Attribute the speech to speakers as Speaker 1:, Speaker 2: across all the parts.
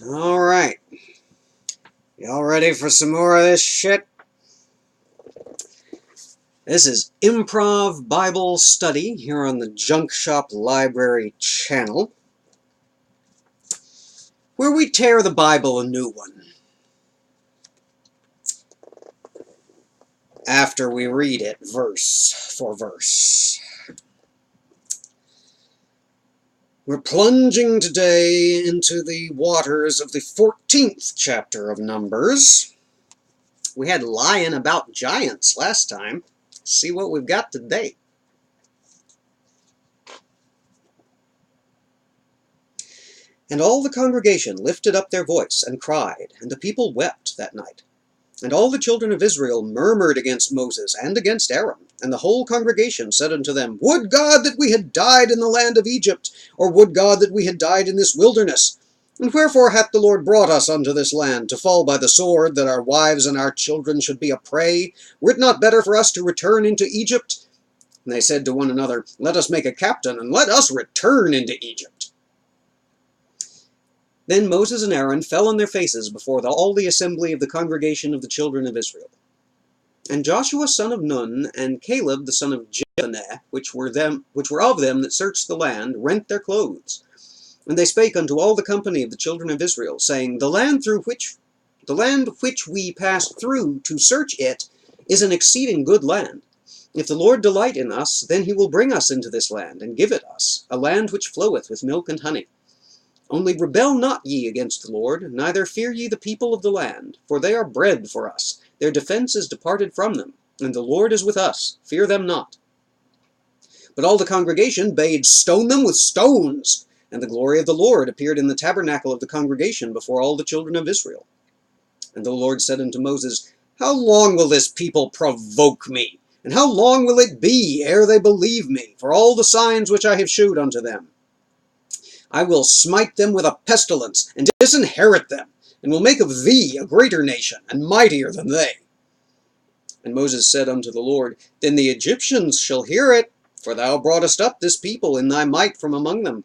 Speaker 1: Alright. Y'all ready for some more of this shit? This is Improv Bible Study here on the Junk Shop Library channel, where we tear the Bible a new one after we read it verse for verse. We're plunging today into the waters of the 14th chapter of Numbers. We had lying about giants last time. See what we've got today. And all the congregation lifted up their voice and cried, and the people wept that night. And all the children of Israel murmured against Moses and against Aaron. And the whole congregation said unto them, Would God that we had died in the land of Egypt, or would God that we had died in this wilderness? And wherefore hath the Lord brought us unto this land, to fall by the sword, that our wives and our children should be a prey? Were it not better for us to return into Egypt? And they said to one another, Let us make a captain, and let us return into Egypt. Then Moses and Aaron fell on their faces before all the assembly of the congregation of the children of Israel. And Joshua son of Nun, and Caleb the son of Jephunneh, which were of them that searched the land, rent their clothes. And they spake unto all the company of the children of Israel, saying, The land which we passed through to search it is an exceeding good land. If the Lord delight in us, then he will bring us into this land, and give it us, a land which floweth with milk and honey. Only rebel not ye against the Lord, neither fear ye the people of the land, for they are bread for us. Their defense is departed from them, and the Lord is with us. Fear them not. But all the congregation bade stone them with stones, and the glory of the Lord appeared in the tabernacle of the congregation before all the children of Israel. And the Lord said unto Moses, How long will this people provoke me? And how long will it be ere they believe me, for all the signs which I have shewed unto them? I will smite them with a pestilence, and disinherit them, and will make of thee a greater nation, and mightier than they. And Moses said unto the Lord, Then the Egyptians shall hear it, for thou broughtest up this people in thy might from among them.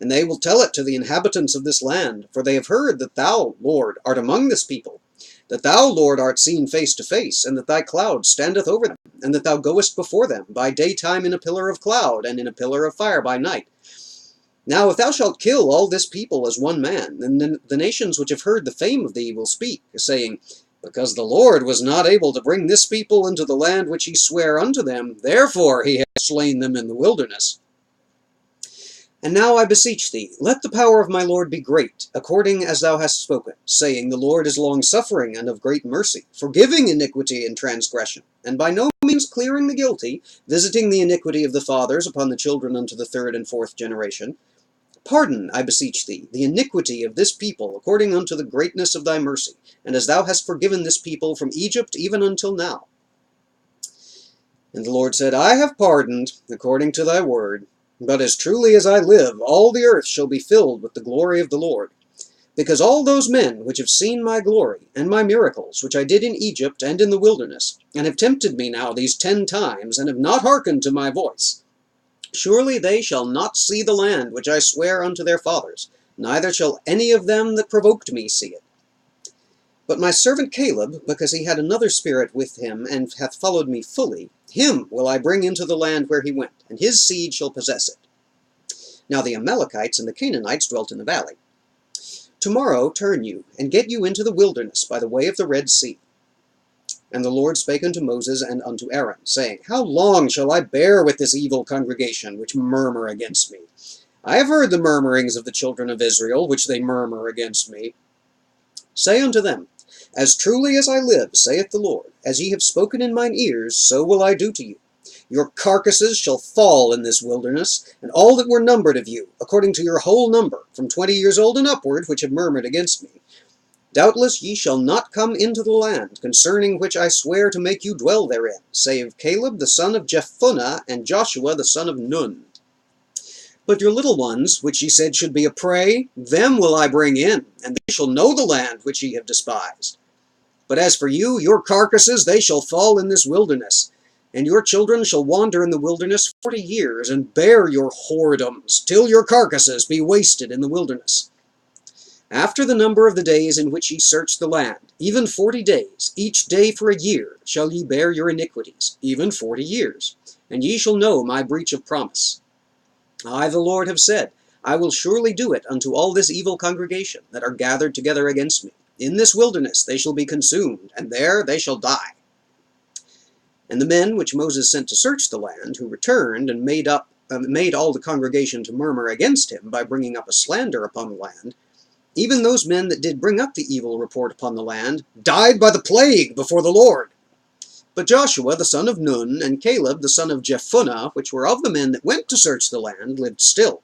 Speaker 1: And they will tell it to the inhabitants of this land, for they have heard that thou, Lord, art among this people, that thou, Lord, art seen face to face, and that thy cloud standeth over them, and that thou goest before them by daytime in a pillar of cloud, and in a pillar of fire by night. Now if thou shalt kill all this people as one man, then the nations which have heard the fame of thee will speak, saying, Because the Lord was not able to bring this people into the land which he sware unto them, therefore he hath slain them in the wilderness. And now I beseech thee, let the power of my Lord be great, according as thou hast spoken, saying, The Lord is long-suffering and of great mercy, forgiving iniquity and transgression, and by no means clearing the guilty, visiting the iniquity of the fathers upon the children unto the third and fourth generation. Pardon, I beseech thee, the iniquity of this people, according unto the greatness of thy mercy, and as thou hast forgiven this people from Egypt even until now. And the Lord said, I have pardoned, according to thy word, but as truly as I live, all the earth shall be filled with the glory of the Lord. Because all those men which have seen my glory, and my miracles, which I did in Egypt and in the wilderness, and have tempted me now these 10 times, and have not hearkened to my voice, surely they shall not see the land which I swear unto their fathers, neither shall any of them that provoked me see it. But my servant Caleb, because he had another spirit with him, and hath followed me fully, him will I bring into the land where he went, and his seed shall possess it. Now the Amalekites and the Canaanites dwelt in the valley. Tomorrow turn you, and get you into the wilderness by the way of the Red Sea. And the Lord spake unto Moses and unto Aaron, saying, How long shall I bear with this evil congregation, which murmur against me? I have heard the murmurings of the children of Israel, which they murmur against me. Say unto them, As truly as I live, saith the Lord, as ye have spoken in mine ears, so will I do to you. Your carcasses shall fall in this wilderness, and all that were numbered of you, according to your whole number, from 20 years old and upward, which have murmured against me. Doubtless ye shall not come into the land, concerning which I swear to make you dwell therein, save Caleb the son of Jephunneh, and Joshua the son of Nun. But your little ones, which ye said should be a prey, them will I bring in, and they shall know the land which ye have despised. But as for you, your carcasses, they shall fall in this wilderness, and your children shall wander in the wilderness 40 years, and bear your whoredoms, till your carcasses be wasted in the wilderness. After the number of the days in which ye search the land, even 40 days, each day for a year, shall ye bear your iniquities, even 40 years. And ye shall know my breach of promise. I, the Lord, have said, I will surely do it unto all this evil congregation that are gathered together against me. In this wilderness they shall be consumed, and there they shall die. And the men which Moses sent to search the land, who returned and made all the congregation to murmur against him by bringing up a slander upon the land, even those men that did bring up the evil report upon the land, died by the plague before the Lord. But Joshua the son of Nun, and Caleb the son of Jephunneh, which were of the men that went to search the land, lived still.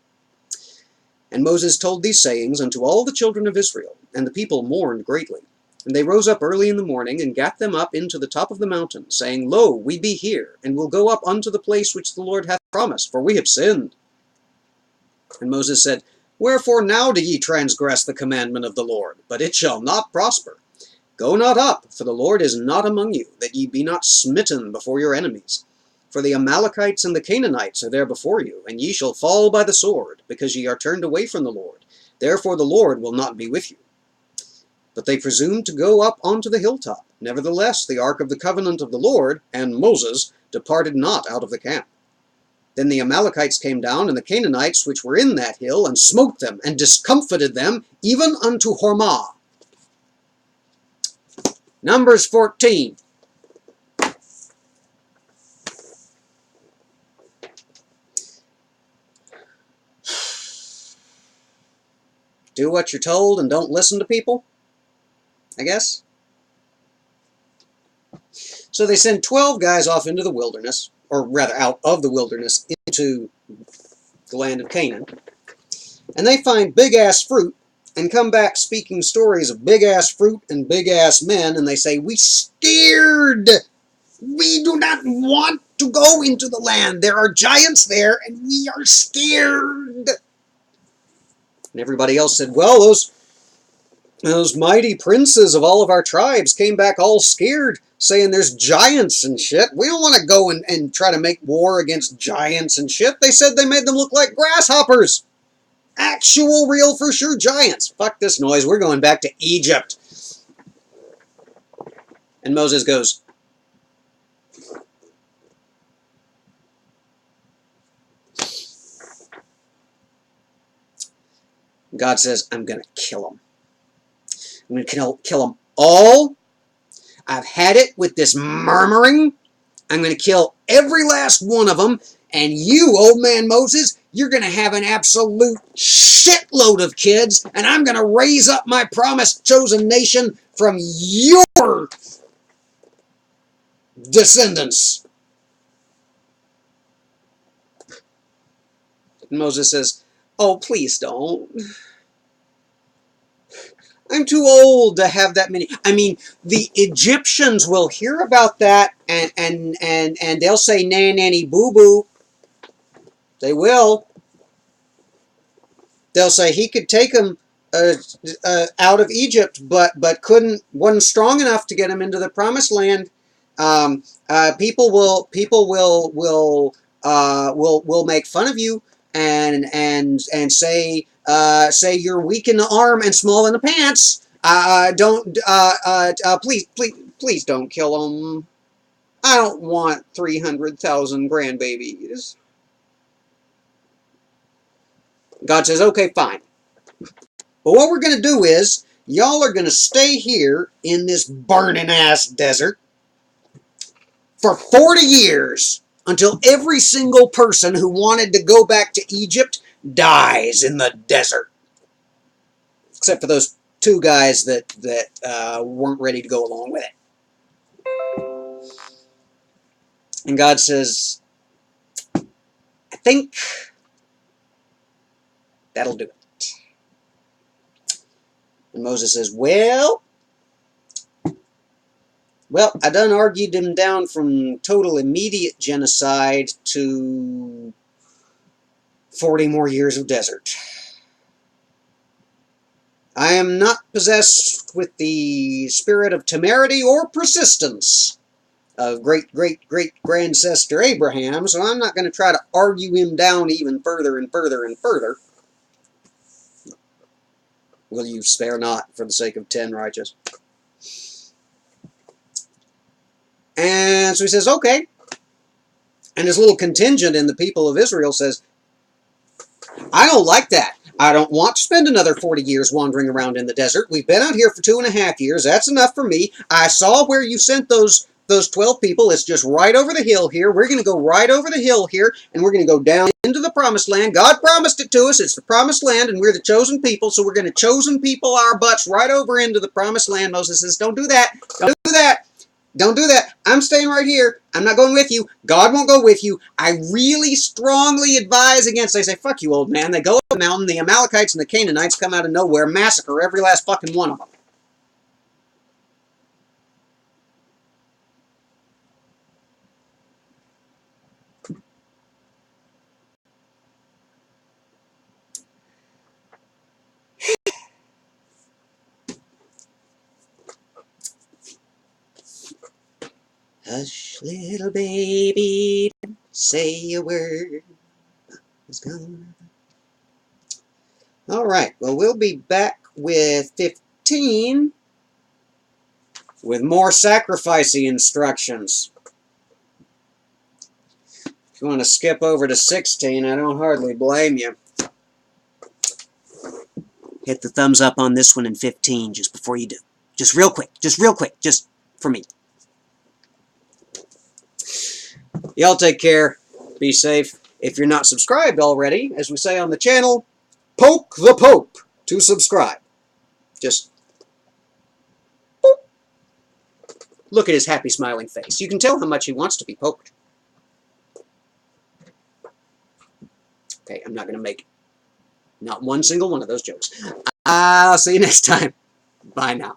Speaker 1: And Moses told these sayings unto all the children of Israel, and the people mourned greatly. And they rose up early in the morning, and gat them up into the top of the mountain, saying, Lo, we be here, and will go up unto the place which the Lord hath promised, for we have sinned. And Moses said, Wherefore now do ye transgress the commandment of the Lord? But it shall not prosper. Go not up, for the Lord is not among you, that ye be not smitten before your enemies. For the Amalekites and the Canaanites are there before you, and ye shall fall by the sword, because ye are turned away from the Lord. Therefore the Lord will not be with you. But they presumed to go up onto the hilltop. Nevertheless, the ark of the covenant of the Lord, and Moses, departed not out of the camp. Then the Amalekites came down, and the Canaanites which were in that hill, and smote them, and discomfited them, even unto Hormah. Numbers 14. Do what you're told and don't listen to people, I guess. So they send 12 guys off into the wilderness, or rather out of the wilderness into the land of Canaan. And they find big-ass fruit and come back speaking stories of big-ass fruit and big-ass men, and they say, we scared. We do not want to go into the land. There are giants there, and we are scared. And everybody else said, well, those mighty princes of all of our tribes came back all scared, saying there's giants and shit. We don't want to go and try to make war against giants and shit. They said they made them look like grasshoppers. Actual, real, for sure giants. Fuck this noise. We're going back to Egypt. And Moses goes, God says, I'm going to kill them. I'm going to kill them all. I've had it with this murmuring. I'm going to kill every last one of them. And you, old man Moses, you're going to have an absolute shitload of kids. And I'm going to raise up my promised chosen nation from your descendants. And Moses says, oh, please don't. I'm too old to have that many. I mean, the Egyptians will hear about that and they'll say nanny boo boo. They will. They'll say he could take them out of Egypt, but wasn't strong enough to get them into the promised land. People will make fun of you and say you're weak in the arm and small in the pants. Please don't kill them. I don't want 300,000 grandbabies. God says, okay, fine. But what we're going to do is, y'all are going to stay here in this burning-ass desert for 40 years until every single person who wanted to go back to Egypt dies in the desert. Except for those two guys that weren't ready to go along with it. And God says, I think that'll do it. And Moses says, well, I done argued him down from total immediate genocide to 40 more years of desert. I am not possessed with the spirit of temerity or persistence of great-great-great-grandcestor Abraham, so I'm not going to try to argue him down even further and further and further. will you spare not for the sake of 10 righteous? And so he says, okay. And his little contingent in the people of Israel says, I don't like that. I don't want to spend another 40 years wandering around in the desert. We've been out here for 2.5 years. That's enough for me. I saw where you sent those 12 people. It's just right over the hill here. We're going to go right over the hill here, and we're going to go down into the promised land. God promised it to us. It's the promised land, and we're the chosen people, so we're going to chosen people our butts right over into the promised land. Moses says, don't do that. Don't do that. Don't do that. I'm staying right here. I'm not going with you. God won't go with you. I really strongly advise against. They say, fuck you, old man. They go up the mountain. The Amalekites and the Canaanites come out of nowhere, massacre every last fucking one of them. Hush, little baby, don't say a word. All right, well, we'll be back with 15 with more sacrificing instructions. If you want to skip over to 16, I don't hardly blame you. Hit the thumbs up on this one in 15 just before you do. Just real quick, just for me. Y'all take care. Be safe. If you're not subscribed already, as we say on the channel, poke the Pope to subscribe. Just boop. Look at his happy smiling face. You can tell how much he wants to be poked. Okay, I'm not going to make not one single one of those jokes. I'll see you next time. Bye now.